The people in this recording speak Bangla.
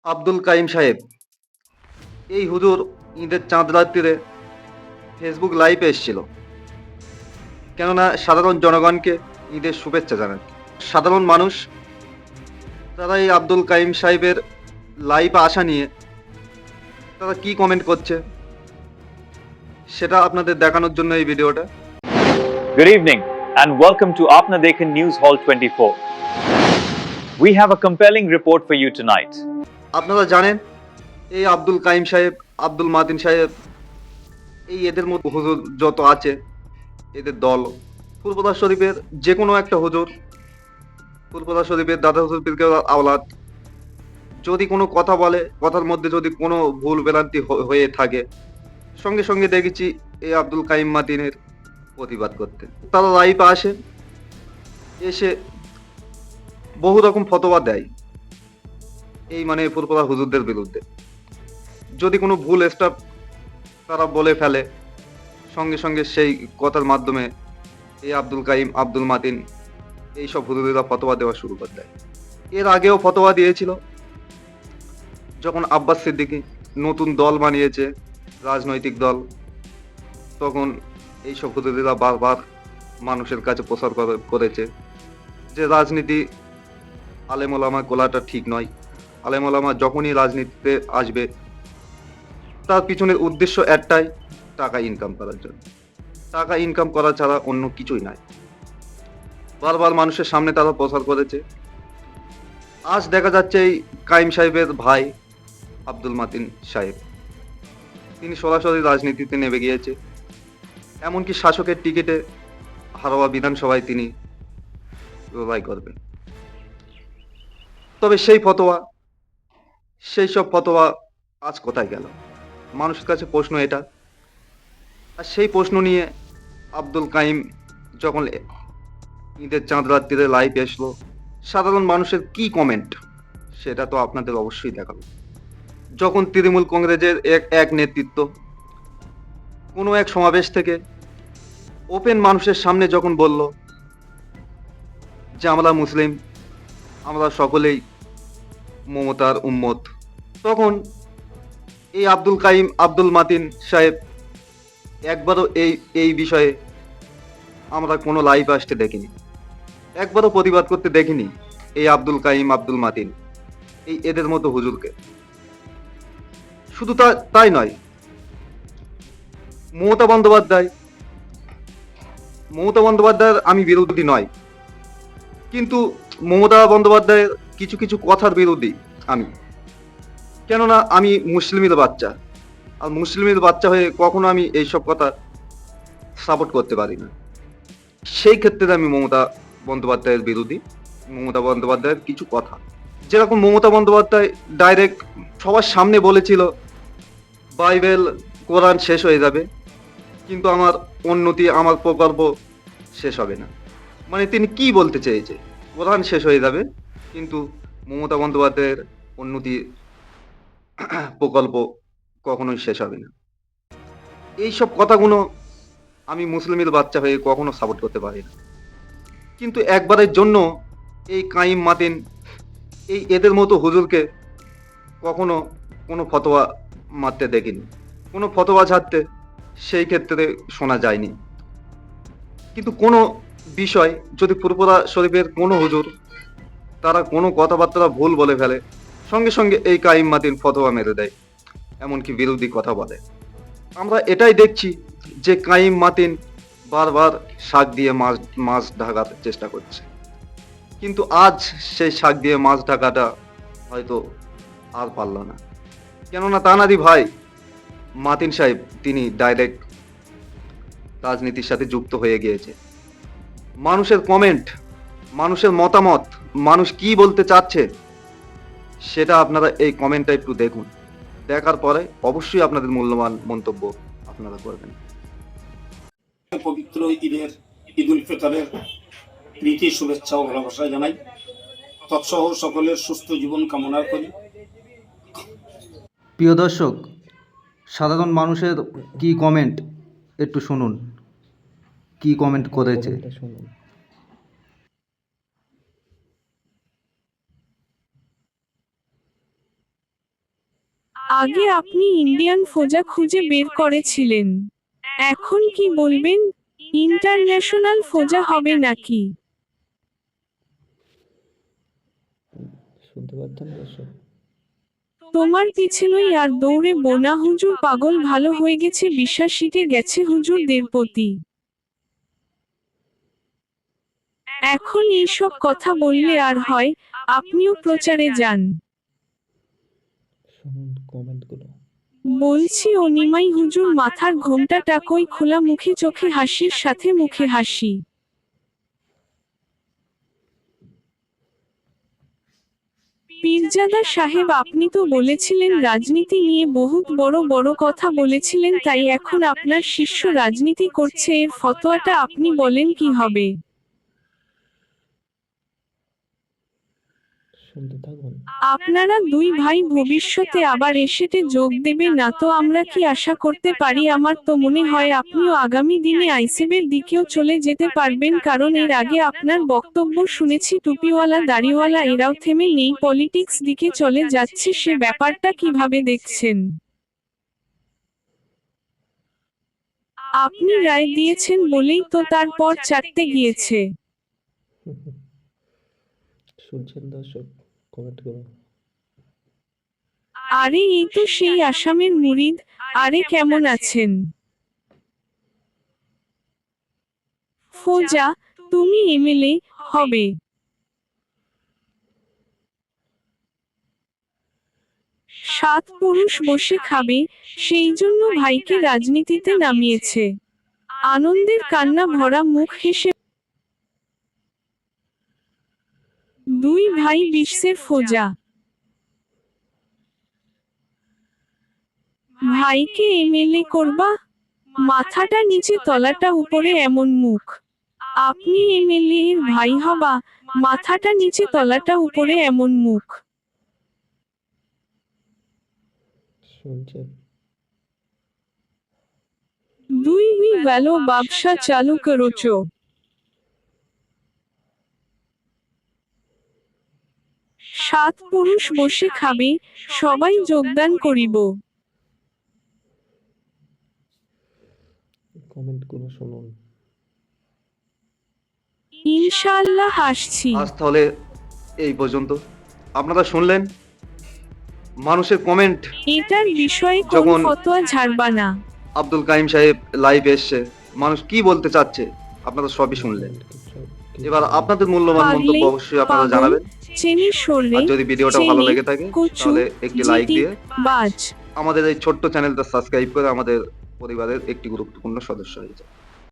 আব্দুল কাইম সাহেব, এই হুজুর ঈদের চাঁদ রাত্রিরে ফেসবুক লাইভে এসেছিল, কেননা সাধারণ জনগণকে ঈদের শুভেচ্ছা জানান। সাধারণ মানুষ তারা এই আব্দুল কাইম সাহেবের লাইভে আসা নিয়ে তারা কি কমেন্ট করছে সেটা আপনাদের দেখানোর জন্য এই ভিডিওটা। Good evening and welcome to Apna Dekhan News Hall 24. We have a compelling report for you tonight. আপনারা জানেন এই আব্দুল কাইম সাহেব, আব্দুল মাতিন সাহেব, এই এদের মতো হুজুর যত আছে, এদের দল ফুরফুরা শরীফের যে কোনো একটা হুজুর, ফুরফুরা শরীফের দাদা হুজুর পীর আওলাদ যদি কোনো কথা বলে, কথার মধ্যে যদি কোনো ভুল ভ্রান্তি হয়ে থাকে, সঙ্গে সঙ্গে দেখেছি এই আব্দুল কাইম মাতিনের প্রতিবাদ করতে। তারা লাইভে আসে, এসে বহু রকম ফতোয়া দেয় এই ফুরফুরা হুজুরদের বিরুদ্ধে। যদি কোনো ভুল স্টাফ তারা বলে ফেলে, সঙ্গে সঙ্গে সেই কথার মাধ্যমে এই আব্দুল কাইম, আব্দুল মাতিন এইসব হুজুরেরা ফতোয়া দেওয়া শুরু করে দেয়। এর আগেও ফতোয়া দিয়েছিল যখন আব্বাস সিদ্দিকী নতুন দল বানিয়েছে, রাজনৈতিক দল, তখন এইসব হুজুরেরা বারবার মানুষের কাছে প্রচার করেছে যে রাজনীতি আলেম ওলামা গোলাটা ঠিক নয়। আলেম ওলামা যখনই রাজনীতিতে আসবে তার পিছনের উদ্দেশ্য একটাই, টাকা ইনকাম করার জন্য। টাকা ইনকাম করা ছাড়া অন্য কিছুই নাই। বারবার মানুষের সামনে তারা প্রচার করেছে। আজ দেখা যাচ্ছে এই কাইম সাহেবের ভাই আব্দুল মাতিন সাহেব, তিনি সরাসরি রাজনীতিতে নেমে গিয়েছে। এমনকি শাসকের টিকিটে হারোয়া বিধানসভায় তিনি লড়াই করবেন। তবে সেই সব ফতোয়া আজ কোথায় গেল? মানুষের কাছে প্রশ্ন এটা। আর সেই প্রশ্ন নিয়ে আব্দুল কাইম যখন ঈদের চাঁদ রাত্রিরে লাইভ আসলো, সাধারণ মানুষের কি কমেন্ট সেটা তো আপনাদের অবশ্যই দেখাবো। যখন তৃণমূল কংগ্রেসের এক নেতৃত্ব কোনো এক সমাবেশ থেকে ওপেন মানুষের সামনে যখন বলল যে আমরা মুসলিম, আমরা সকলেই মমতার উম্মত, তখন এই আব্দুল কাইম, আব্দুল মাতিন সাহেব একবারও এই বিষয়ে আমরা কোনো লাইভ আসতে দেখিনি, একবারও প্রতিবাদ করতে দেখিনি এই আব্দুল কাইম, আব্দুল মাতিন এই এদের মতো হুজুরকে। শুধু তাই নয়, মমতা বন্দ্যোপাধ্যায়ের আমি বিরোধী নয়, কিন্তু মমতা বন্দ্যোপাধ্যায়ের কিছু কিছু কথার বিরোধী আমি। কেননা আমি মুসলিমের বাচ্চা, আর মুসলিমের বাচ্চা হয়ে কখনো আমি এইসব কথা সাপোর্ট করতে পারি না। সেই ক্ষেত্রে আমি মমতা বন্দ্যোপাধ্যায়ের বিরোধী। মমতা বন্দ্যোপাধ্যায়ের কিছু কথা, যেরকম মমতা বন্দ্যোপাধ্যায় ডাইরেক্ট সবার সামনে বলেছিল বাইবেল, কোরআন শেষ হয়ে যাবে, কিন্তু আমার উন্নতি, আমার প্রকল্প শেষ হবে না। তিনি কি বলতে চেয়েছে? কোরআন শেষ হয়ে যাবে, কিন্তু মমতা বন্দ্যোপাধ্যায়ের উন্নতি প্রকল্প কখনোই শেষ হবে না। এইসব কথাগুলো আমি মুসলিমের বাচ্চা হয়ে কখনো সাপোর্ট করতে পারি না। কিন্তু একবারের জন্য এই কাইম মাতিন, এই এদের মতো হুজুরকে কখনো কোনো ফতোয়া মারতে দেখিনি, কোনো ফতোয়া ছাড়তে সেই ক্ষেত্রে শোনা যায়নি। কিন্তু কোনো বিষয় যদি ফুরফুরা শরীফের কোনো হুজুর তারা কোনো কথাবার্তা ভুল বলে ফেলে, সঙ্গে সঙ্গে এই কাইম মাতিন ফতোয়া মেরে দেয়, এমনকি বিরোধী কথা বলে। আমরা এটাই দেখছি যে কাইম মাতিন বারবার শাক দিয়ে মাছ ঢাকার চেষ্টা করছে, কিন্তু আজ সেই শাক দিয়ে মাছ ঢাকাটা হয়তো আর পারল না। কেননা তানারি ভাই মাতিন সাহেব তিনি ডাইরেক্ট রাজনীতির সাথে যুক্ত হয়ে গিয়েছে। মানুষের কমেন্ট, মানুষের মতামত, মানুষ কি বলতে চাচ্ছে সেটা আপনারা এই কমেন্টটা একটু দেখুন। দেখার পরে অবশ্যই আপনাদের মূল্যবান মন্তব্য আপনারা করবেন। পবিত্র ঈদ উল ফিতরের প্রীতি, শুভেচ্ছা ও ভালোবাসা জানাই। তৎসহ সকলের সুস্থ জীবন কামনা করি। প্রিয় দর্শক, সাধারণ মানুষের কি কমেন্ট একটু শুনুন, কি কমেন্ট করেছে। আগে আপনি ইন্ডিয়ান ফোজা খুঁজে বের করেছিলেন, এখন কি বলবেন? ইন্টারন্যাশনাল ফোজা হবে নাকি? শুনতে পারতেন দর্শক? তোমার পিছনেই আর দৌড়ে বোনা হুজুর পাগল ভালো হয়ে গেছে, বিশ্বাস শিটে গেছে হুজুরদের প্রতি। এখন এইসব কথা বললে আর হয়? আপনিও প্রচারে যান। শুনুন কমেন্টগুলো। বলছি ও নিমাই হুজুর মাথার ঘোমটাটা কই খোলা, মুখে চোখে হাসির সাথে মুখে হাসি। পীরজাদা সাহেব, আপনি তো বলেছিলেন রাজনীতি নিয়ে বহুত বড় বড় কথা বলেছিলেন, তাই এখন আপনার শিষ্য রাজনীতি করছে, এর ফতোয়াটা আপনি বলেন কি হবে? শুনতে থাকুন। আপনারা দুই ভাই ভবিষ্যতে আবার এসেতে যোগ দেবে না তো আমরা কি আশা করতে পারি? আমার তো মনে হয় আপনিও আগামী দিনে আইসিবের দিকেও চলে যেতে পারবেন, কারণ এর আগে আপনার বক্তব্য শুনেছি টুপিওয়ালা দাড়িওয়ালা এরাও থেমে নেই, পলিটিক্স দিকে চলে যাচ্ছে, সে ব্যাপারটা কিভাবে দেখছেন? আপনি রায় দিয়েছেন বলেই তো তারপর চাটতে গিয়েছে। শুনছেন দর্শক কমেন্টগুলো? আরে এই তো সেই আসামের মুরিদ। আরে কেমন আছেন? ফোজা, তুমি এমএলএ হবে? সাত পুরুষ বসে খাবে, সেই জন্য ভাইকে রাজনীতিতে নামিয়েছে। আনন্দের কান্না ভরা মুখ হেসে দুই ভাই বিশ্বের ফোজা। ভাইকে এমএলএ করবা? মাথাটা নিচে তলাটা উপরে এমন মুখ। আপনি এমএলএ এর ভাই হবা? মাথাটা নিচে তলাটা উপরে এমন মুখ। শুনছেন? দুই ভ্যালো ব্যবসা চালু করছো। সাত পুরুষ বসে খাবে, সবাই যোগদান করিব। কমেন্টগুলো শুনুন। ইনশাআল্লাহ আসছি। আজ তাহলে এই পর্যন্ত। আপনারা শুনলেন মানুষের কমেন্ট। এটার বিষয়ে কোন যখন ফতোয়া ঝাড়বা না। আব্দুল কাইম সাহেব লাইভ এসছে, মানুষ কি বলতে চাচ্ছে আপনারা সবই শুনলেন। এবার আপনাদের মূল্যবান মন্তব্য অবশ্যই আপনারা জানাবেন। চেনি সরলে, আর যদি ভিডিওটা ভালো লেগে থাকে তাহলে একটি লাইক দিয়ে বাজ। আমাদের এই ছোট্ট চ্যানেলটা সাবস্ক্রাইব করে আমাদের পরিবারের একটি গুরুত্বপূর্ণ সদস্য হয়ে যায়।